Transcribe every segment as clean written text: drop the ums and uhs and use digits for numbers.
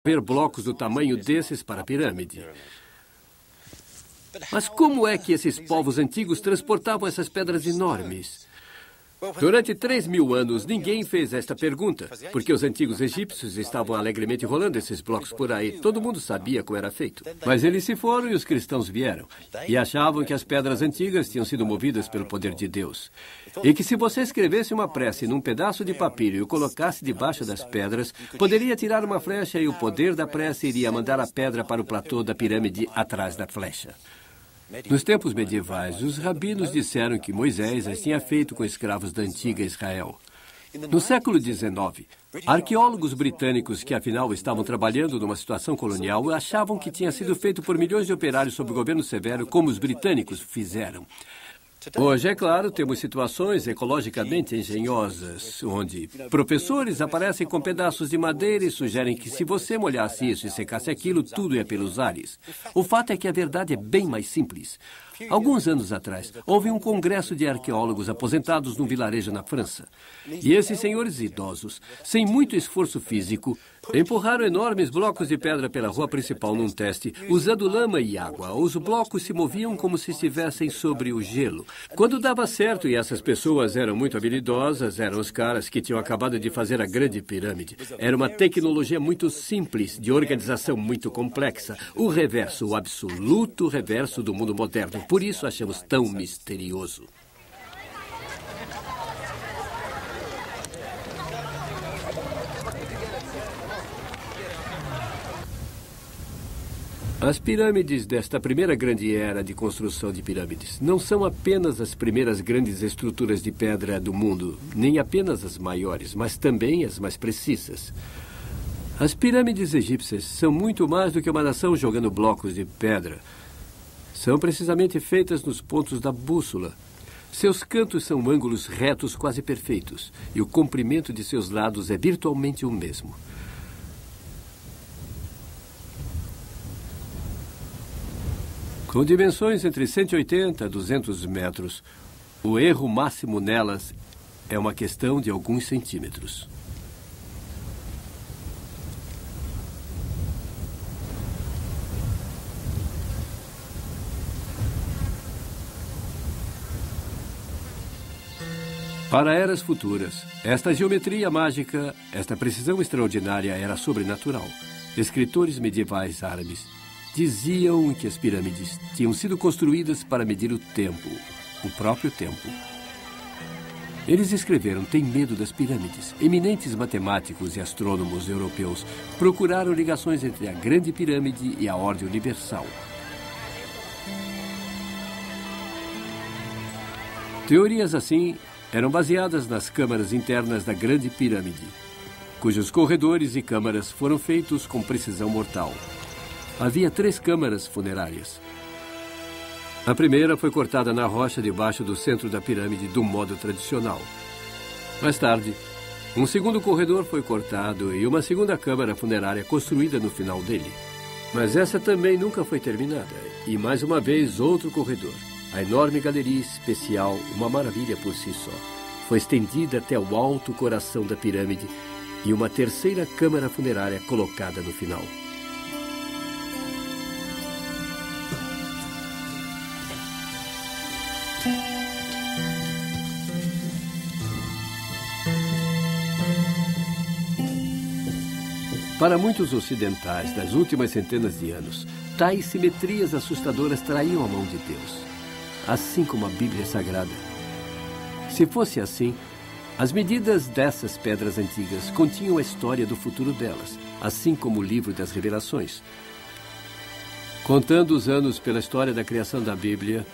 ver blocos do tamanho desses para a pirâmide. Mas como é que esses povos antigos transportavam essas pedras enormes? Durante 3.000 anos, ninguém fez esta pergunta, porque os antigos egípcios estavam alegremente rolando esses blocos por aí. Todo mundo sabia como era feito. Mas eles se foram e os cristãos vieram. E achavam que as pedras antigas tinham sido movidas pelo poder de Deus. E que se você escrevesse uma prece num pedaço de papiro e o colocasse debaixo das pedras, poderia tirar uma flecha e o poder da prece iria mandar a pedra para o platô da pirâmide atrás da flecha. Nos tempos medievais, os rabinos disseram que Moisés as tinha feito com escravos da antiga Israel. No século XIX, arqueólogos britânicos que afinal estavam trabalhando numa situação colonial achavam que tinha sido feito por milhões de operários sob o governo severo, como os britânicos fizeram. Hoje, é claro, temos situações ecologicamente engenhosas, onde professores aparecem com pedaços de madeira e sugerem que se você molhasse isso e secasse aquilo, tudo ia pelos ares. O fato é que a verdade é bem mais simples. Alguns anos atrás, houve um congresso de arqueólogos aposentados num vilarejo na França. E esses senhores idosos, sem muito esforço físico, empurraram enormes blocos de pedra pela rua principal num teste, usando lama e água. Os blocos se moviam como se estivessem sobre o gelo. Quando dava certo, e essas pessoas eram muito habilidosas, eram os caras que tinham acabado de fazer a Grande Pirâmide. Era uma tecnologia muito simples, de organização muito complexa. O reverso, o absoluto reverso do mundo moderno. Por isso achamos tão misterioso. As pirâmides desta primeira grande era de construção de pirâmides não são apenas as primeiras grandes estruturas de pedra do mundo, nem apenas as maiores, mas também as mais precisas. As pirâmides egípcias são muito mais do que uma nação jogando blocos de pedra. São precisamente feitas nos pontos da bússola. Seus cantos são ângulos retos quase perfeitos, e o comprimento de seus lados é virtualmente o mesmo. Com dimensões entre 180 a 200 metros, o erro máximo nelas é uma questão de alguns centímetros. Para eras futuras, esta geometria mágica, esta precisão extraordinária era sobrenatural. Escritores medievais árabes diziam que as pirâmides tinham sido construídas para medir o tempo, o próprio tempo. Eles escreveram Tem medo das pirâmides. Eminentes matemáticos e astrônomos europeus procuraram ligações entre a Grande Pirâmide e a ordem universal. Teorias assim eram baseadas nas câmaras internas da Grande Pirâmide, cujos corredores e câmaras foram feitos com precisão mortal. Havia 3 câmaras funerárias. A primeira foi cortada na rocha debaixo do centro da pirâmide do modo tradicional. Mais tarde, um segundo corredor foi cortado e uma segunda câmara funerária construída no final dele. Mas essa também nunca foi terminada. E mais uma vez outro corredor. A enorme galeria especial, uma maravilha por si só, foi estendida até o alto coração da pirâmide e uma terceira câmara funerária colocada no final. Para muitos ocidentais das últimas centenas de anos, tais simetrias assustadoras traíam a mão de Deus, assim como a Bíblia Sagrada. Se fosse assim, as medidas dessas pedras antigas continham a história do futuro delas, assim como o livro das Revelações. Contando os anos pela história da criação da Bíblia,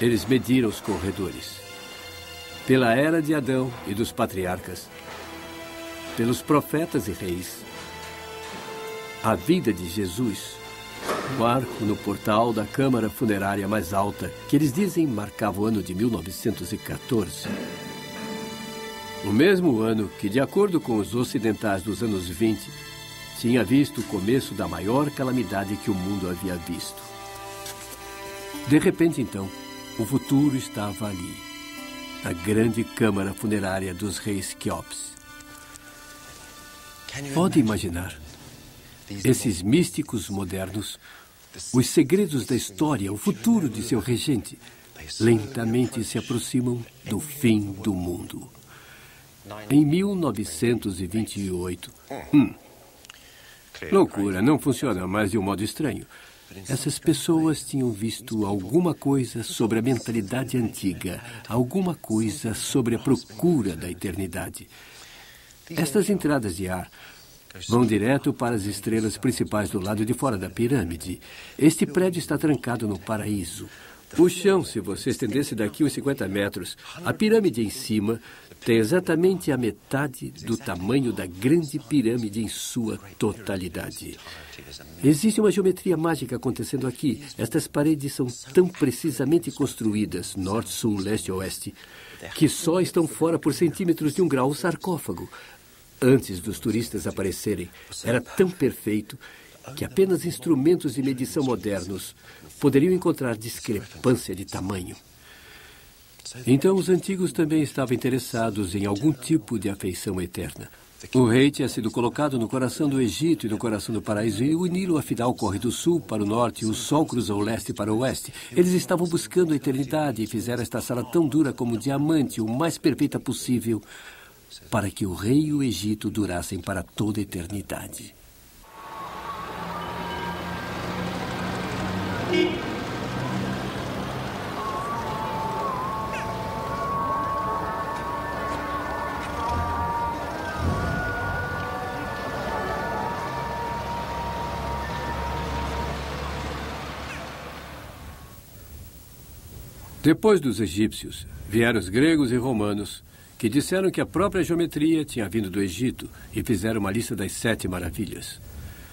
eles mediram os corredores. Pela era de Adão e dos patriarcas, pelos profetas e reis, a vida de Jesus, o arco no portal da câmara funerária mais alta, que eles dizem marcava o ano de 1914. O mesmo ano que, de acordo com os ocidentais dos anos 20, tinha visto o começo da maior calamidade que o mundo havia visto. De repente, então, o futuro estava ali, na grande câmara funerária dos reis Quéops. Pode imaginar? Esses místicos modernos, os segredos da história, o futuro de seu regente, lentamente se aproximam do fim do mundo. Em 1928... Loucura, não funciona, mas de um modo estranho. Essas pessoas tinham visto alguma coisa sobre a mentalidade antiga, alguma coisa sobre a procura da eternidade. Estas entradas de ar vão direto para as estrelas principais do lado de fora da pirâmide. Este prédio está trancado no paraíso. O chão, se você estendesse daqui uns 50 metros, a pirâmide em cima tem exatamente a metade do tamanho da grande pirâmide em sua totalidade. Existe uma geometria mágica acontecendo aqui. Estas paredes são tão precisamente construídas, norte, sul, leste e oeste, que só estão fora por centímetros de um grau o sarcófago. Antes dos turistas aparecerem, era tão perfeito que apenas instrumentos de medição modernos poderiam encontrar discrepância de tamanho. Então, os antigos também estavam interessados em algum tipo de afeição eterna. O rei tinha sido colocado no coração do Egito e no coração do paraíso, e o Nilo, afinal, corre do sul para o norte, e o sol cruza o leste para o oeste. Eles estavam buscando a eternidade e fizeram esta sala tão dura como um diamante, o mais perfeita possível, para que o rei e o Egito durassem para toda a eternidade. Depois dos egípcios, vieram os gregos e romanos, que disseram que a própria geometria tinha vindo do Egito e fizeram uma lista das 7 maravilhas.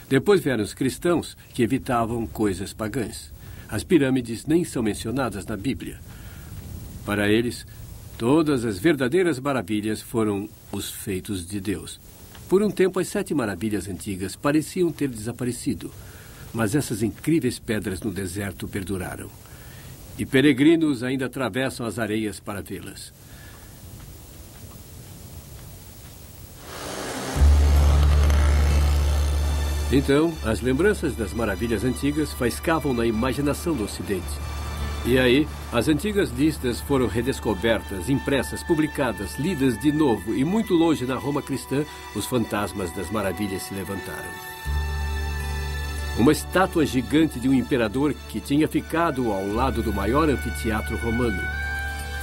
Depois vieram os cristãos, que evitavam coisas pagãs. As pirâmides nem são mencionadas na Bíblia. Para eles, todas as verdadeiras maravilhas foram os feitos de Deus. Por um tempo, as 7 maravilhas antigas pareciam ter desaparecido, mas essas incríveis pedras no deserto perduraram. E peregrinos ainda atravessam as areias para vê-las. Então, as lembranças das maravilhas antigas faiscavam na imaginação do Ocidente. E aí, as antigas listas foram redescobertas, impressas, publicadas, lidas de novo, e muito longe na Roma cristã, os fantasmas das maravilhas se levantaram. Uma estátua gigante de um imperador que tinha ficado ao lado do maior anfiteatro romano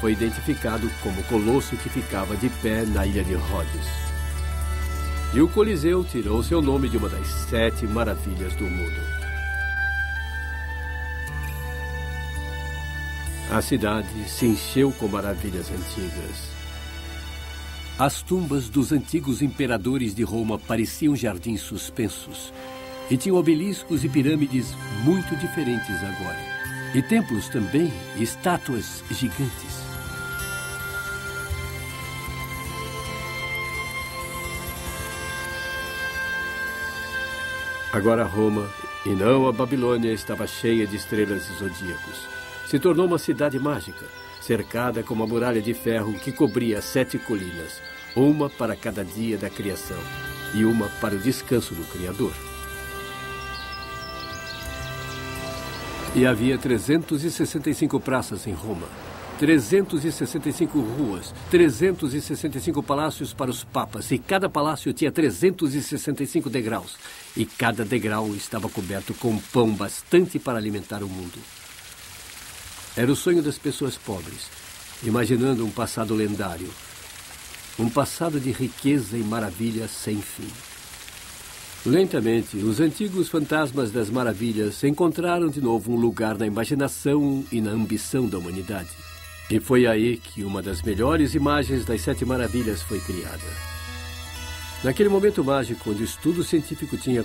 foi identificado como o colosso que ficava de pé na ilha de Rhodes. E o Coliseu tirou seu nome de uma das 7 maravilhas do mundo. A cidade se encheu com maravilhas antigas. As tumbas dos antigos imperadores de Roma pareciam jardins suspensos e tinham obeliscos e pirâmides muito diferentes agora. E templos também, e estátuas gigantes. Agora Roma, e não a Babilônia, estava cheia de estrelas e zodíacos. Se tornou uma cidade mágica, cercada com uma muralha de ferro que cobria 7 colinas, uma para cada dia da criação e uma para o descanso do Criador. E havia 365 praças em Roma, 365 ruas, 365 palácios para os papas, e cada palácio tinha 365 degraus, e cada degrau estava coberto com pão bastante para alimentar o mundo. Era o sonho das pessoas pobres, imaginando um passado lendário, um passado de riqueza e maravilha sem fim. Lentamente, os antigos fantasmas das maravilhas encontraram de novo um lugar na imaginação e na ambição da humanidade. E foi aí que uma das melhores imagens das 7 maravilhas foi criada. Naquele momento mágico, onde o estudo científico tinha